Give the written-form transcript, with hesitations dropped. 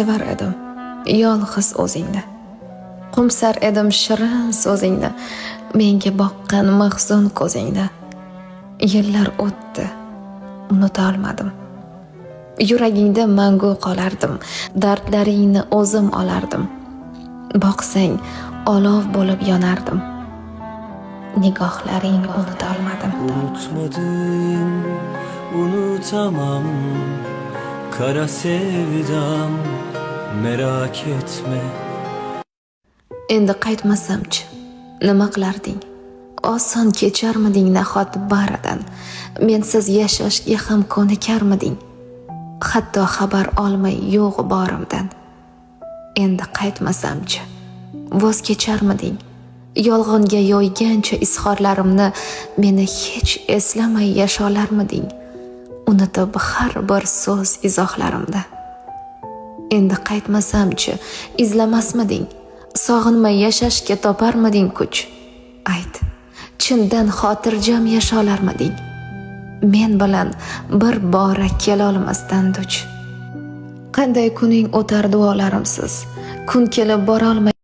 sevar edim yolg'iz o'zingni. Qumsar edim shirin so'zingni, menga boqqan mahzun ko'zingni. Yillar o'tdi, unuta olmadim. Yuragingda mangu qolardim, dardlaringni o'zim olardim. Boqsang olov bo'lib yonardim. Nigohlaring unuta olmadim. Unutmadım, unutamam. Kara sevdam, merak etme. Endi qaytmasamchi, nima qilarding? Oson kecharmiding nahot baridan? Mensiz yashashga ham ko'nikarmiding? Hatto xabar olmay yo'q borimdan. Endi qaytmasamchi, voz kecharmiding? Yolg'onga yo'ygancha izhorlarimni meni hech eslamay yasholarmiding? Unutib har bir so'z izohlarimda. Endi qaytmasamchi, izlamasmiding? Sog'inmay yashashga toparmiding kuch? Ayt, chindan xotirjam yasholarmiding? Men bilan bir bora kelolmasdan duch. Qanday kuning o'tar duolarimsiz, kun kelib bora olmay